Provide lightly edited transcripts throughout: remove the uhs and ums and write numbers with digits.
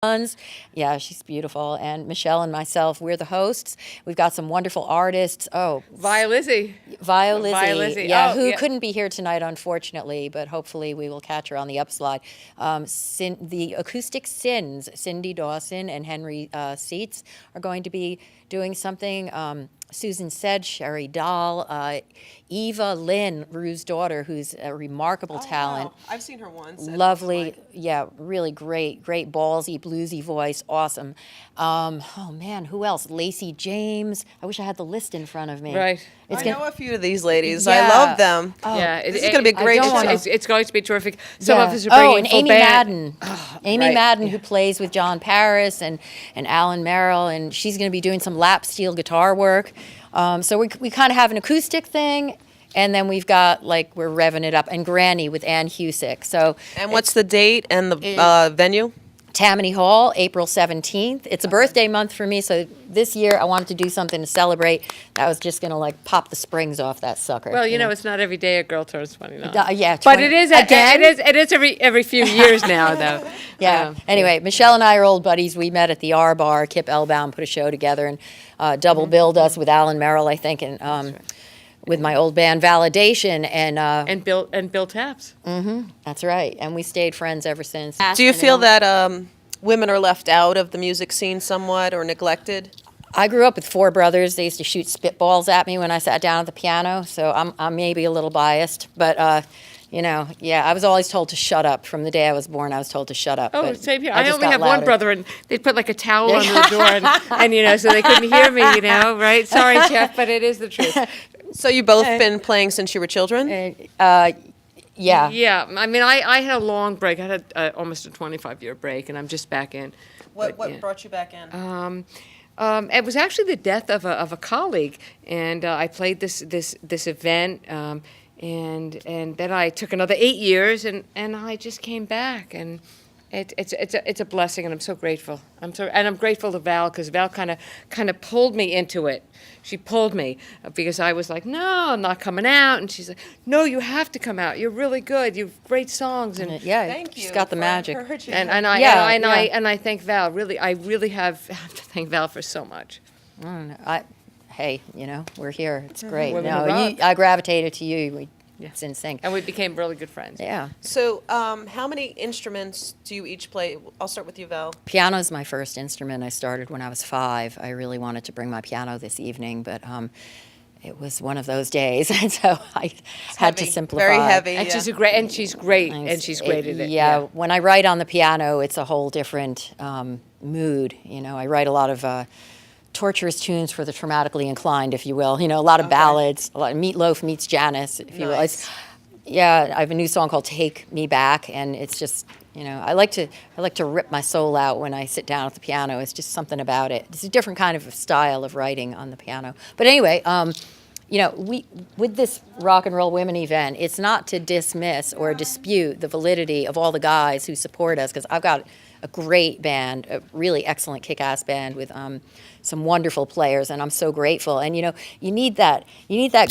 Yeah, she's beautiful. And Michelle and myself, we're the hosts. We've got some wonderful artists. Oh, Lizzie. Lizzie. Yeah, Oh, who yeah. couldn't be here tonight, unfortunately, but hopefully we will catch her on the upslide. The Acoustic Sins, Cindy Dawson and Henry Seitz, are going to be doing something. Susan said, Sherry Dahl, Eva Lynn, Rue's daughter, who's a remarkable talent. Wow. I've seen her once. Lovely, yeah, really great, ballsy, bluesy voice, awesome. Oh man, who else? Lacey James. I wish I had the list in front of me. Right. I know a few of these ladies. Yeah. I love them. Yeah, This is going to be a great show. It's going to be terrific. Some of us are bringing and full Amy band. Madden. Amy right. Madden, who plays with John Paris and Alan Merrill, and she's going to be doing some lap steel guitar work. So we kind of have an acoustic thing, and then we've got, like, we're revving it up, and Granny with Ann Husick. So, And what's the date and the venue? Tammany Hall, April 17th. It's a birthday month for me, so this year I wanted to do something to celebrate. I was just going to, like, pop the springs off that sucker. Well, you know, it's not every day a girl turns 29. Yeah, But 20 it is again? it is every few years now, though. Yeah. Anyway, Michelle and I are old buddies. We met at the R Bar. Kip Elbaum put a show together and double billed us with Alan Merrill, I think, and with my old band Validation, And Bill Taps. that's right. And we stayed friends ever since. Do you feel that women are left out of the music scene somewhat or neglected? I grew up with four brothers. They used to shoot spitballs at me when I sat down at the piano, so I'm maybe a little biased, but. Yeah, I was always told to shut up. From the day I was born, I was told to shut up. Oh, but same here. I I just only got have one louder. brother, and they'd put like a towel under the door, and so they couldn't hear me, right? Sorry, Jeff, but it is the truth. So you both been playing since you were children? Yeah. Yeah, I mean, I had a long break. I had almost a 25-year break, and I'm just back in. What But, yeah. brought you back in? It was actually the death of a colleague, and I played this event, and then I took another 8 years, and I just came back, and it's a blessing, and I'm so grateful. I'm grateful to Val, because Val kind of pulled me into it. She pulled me because I was like, no, I'm not coming out, and she's like, no, you have to come out. You're really good. You have great songs, and Yeah, Thank you. she's got the for magic. encouraging and, her. and I Yeah, and yeah. I and I thank Val. Really, I really have to thank Val for so much. Hey, we're here. It's great. Women No, Who Rock. I gravitated to you. It's in sync. And we became really good friends. Yeah. So how many instruments do you each play? I'll start with you, Val. Piano is my first instrument. I started when I was 5. I really wanted to bring my piano this evening, but it was one of those days, and so I had to heavy, simplify. very heavy. And Yeah. she's great, and she's great at it. Yeah, when I write on the piano, it's a whole different mood. I write a lot of torturous tunes for the traumatically inclined, if you will. A lot of ballads, a lot of Meatloaf meets Janis, if you will. Nice. I have a new song called "Take Me Back," and it's just, I like to rip my soul out when I sit down at the piano. It's just something about it. It's a different kind of style of writing on the piano. But anyway, we with this rock and roll women event, it's not to dismiss or dispute the validity of all the guys who support us, because I've got a great band, a really excellent kick-ass band with some wonderful players, and I'm so grateful. And you need that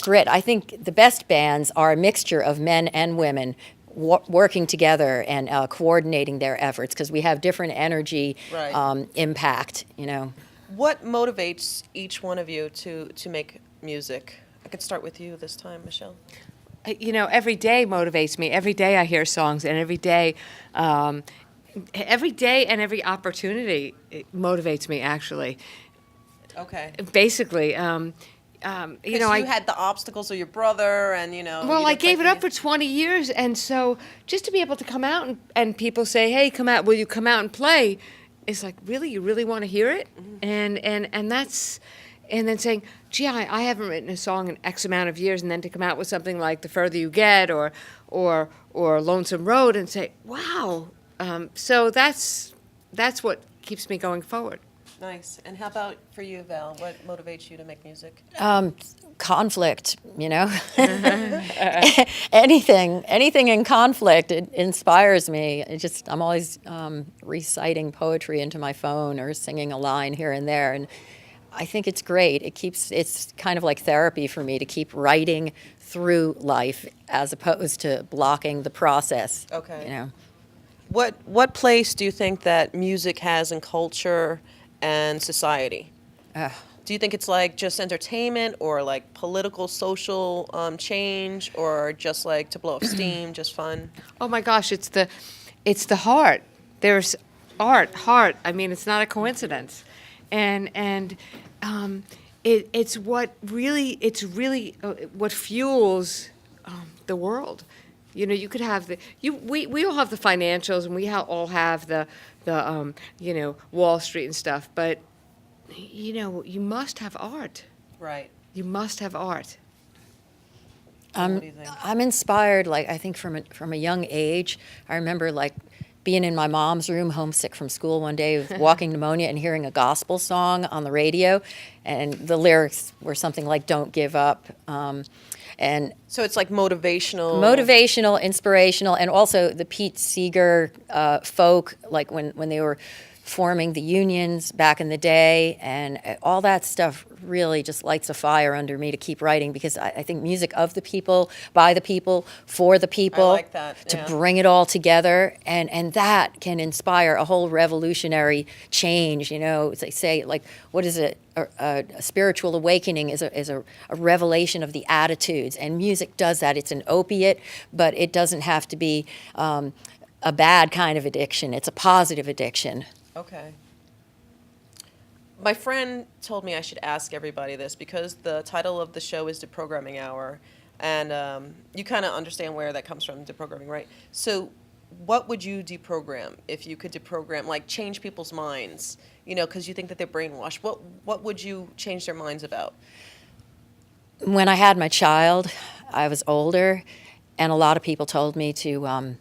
grit. I think the best bands are a mixture of men and women working together and coordinating their efforts, because we have different energy, Right. impact. What motivates each one of you to make music? I could start with you this time, Michelle. Every day motivates me. Every day I hear songs, and every day and every opportunity it motivates me, actually. Okay. Basically, You I had the obstacles of your brother, and Well, I gave it up for 20 years, and so just to be able to come out and people say, "Hey, come out! Will you come out and play?" It's like, really, you really want to hear it, and that's, and then saying, "Gee, I haven't written a song in X amount of years," and then to come out with something like "The Further You Get" or "Lonesome Road," and say, "Wow!" So that's what keeps me going forward. Nice. And how about for you, Val? What motivates you to make music? Conflict, anything in conflict, it inspires me. I'm always reciting poetry into my phone or singing a line here and there, and I think it's great. It's kind of like therapy for me to keep writing through life as opposed to blocking the process. Okay. What place do you think that music has in culture and society? Do you think it's like just entertainment or like political, social change, or just like to blow off steam, just fun? Oh my gosh, it's the heart. There's heart. I mean, it's not a coincidence, and it's really what fuels the world. You know, you could have we all have the financials, and we all have the Wall Street and stuff, but you know, you must have art. Right. You must have art. What do you think? I'm inspired, like, I think from a young age. I remember, like, being in my mom's room, homesick from school one day with walking pneumonia and hearing a gospel song on the radio, and the lyrics were something like "Don't give up," and So it's like motivational, inspirational, and also the Pete Seeger folk, like when they were forming the unions back in the day, and all that stuff really just lights a fire under me to keep writing, because I think music of the people, by the people, for the people, I like that, to yeah. bring it all together, and that can inspire a whole revolutionary change. You know, as they say, like, what is it? A spiritual awakening is a revelation of the attitudes, and music does that. It's an opiate, but it doesn't have to be a bad kind of addiction. It's a positive addiction. Okay. My friend told me I should ask everybody this because the title of the show is Deprogramming Hour, and you kind of understand where that comes from, deprogramming, right? So what would you deprogram if you could deprogram, like change people's minds, you know, because you think that they're brainwashed? What would you change their minds about? When I had my child, I was older, and a lot of people told me to,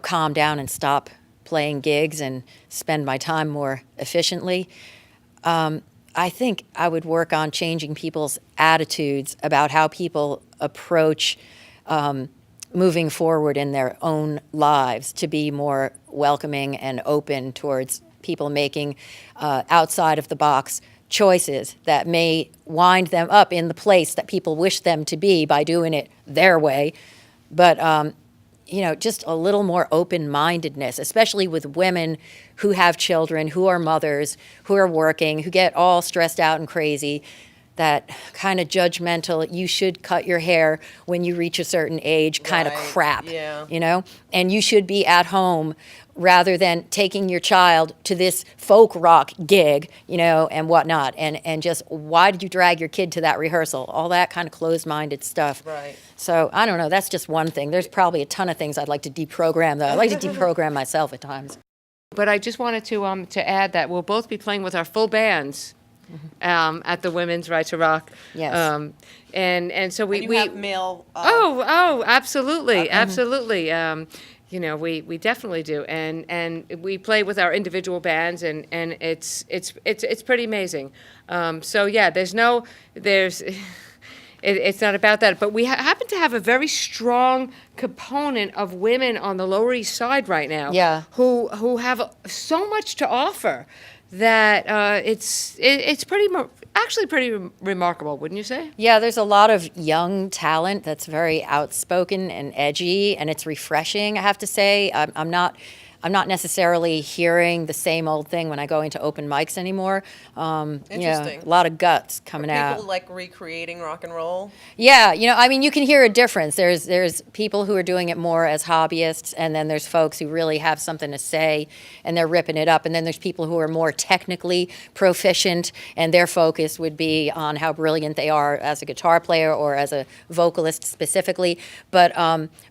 calm down and stop playing gigs and spend my time more efficiently. I think I would work on changing people's attitudes about how people approach moving forward in their own lives, to be more welcoming and open towards people making outside of the box choices that may wind them up in the place that people wish them to be by doing it their way. But just a little more open-mindedness, especially with women who have children, who are mothers, who are working, who get all stressed out and crazy, that kind of judgmental, you should cut your hair when you reach a certain age kind of Right, crap, yeah. And you should be at home rather than taking your child to this folk rock gig, and whatnot. And just, why did you drag your kid to that rehearsal? All that kind of closed-minded stuff. Right. So I don't know, that's just one thing. There's probably a ton of things I'd like to deprogram, though. I like to deprogram myself at times. But I just wanted to add that we'll both be playing with our full bands at the Women's Right to Rock. Yes. And so we And you have male. absolutely, absolutely. We definitely do, and we play with our individual bands, and it's pretty amazing. So yeah, it's not about that, but we happen to have a very strong component of women on the Lower East Side right now. Yeah. Who have so much to offer that it's actually pretty remarkable, wouldn't you say? Yeah, there's a lot of young talent that's very outspoken and edgy, and it's refreshing, I have to say. I'm not necessarily hearing the same old thing when I go into open mics anymore. Interesting. A lot of guts coming out. People like recreating rock and roll. Yeah, you can hear a difference. There's people who are doing it more as hobbyists, and then there's folks who really have something to say, and they're ripping it up. And then there's people who are more technically proficient, and their focus would be on how brilliant they are as a guitar player or as a vocalist specifically. But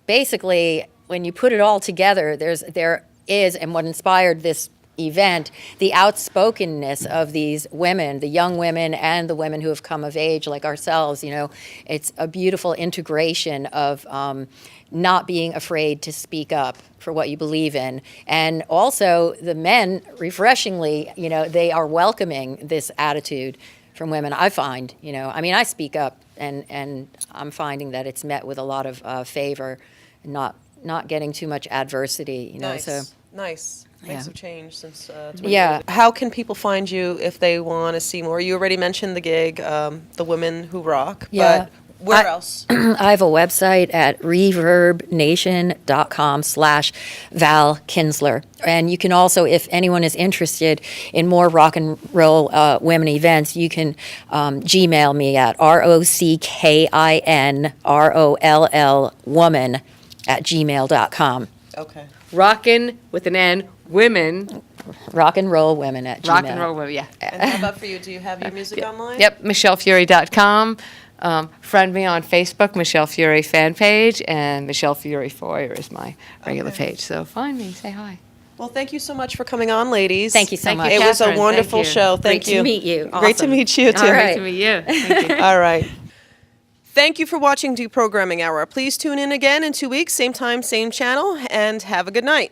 basically, when you put it all together, there is, and what inspired this event, the outspokenness of these women, the young women and the women who have come of age like ourselves. It's a beautiful integration of not being afraid to speak up for what you believe in. And also the men, refreshingly, they are welcoming this attitude from women, I find. I speak up, and I'm finding that it's met with a lot of favor, and not getting too much adversity, Nice. So Nice. Yeah. Things have changed since. Yeah. How can people find you if they want to see more? You already mentioned the gig, the Women Who Rock. Yeah. But Where else? I have a website at reverbnation.com/Val Kinzler. And you can also, if anyone is interested in more rock and roll women events, you can Gmail me at rockinroll@gmail.com. Okay. Rockin' with an N, women, Rock and roll women at Gmail. rock and roll women, yeah. And how about for you? Do you have your music online? Yep, MichelleFury.com. Friend me on Facebook, Michelle Fury fan page, and Michelle Fury Foyer is my regular Okay. page. So find me, say hi. Well, thank you so much for coming on, ladies. Thank you so Thank you, much. It was a Catherine. wonderful Thank you. show. Thank Great you. to meet you. Great to Awesome. meet you, too. All right. Nice to meet you. Thank you. All right. Thank you for watching Deprogramming Hour. Please tune in again in 2 weeks, same time, same channel, and have a good night.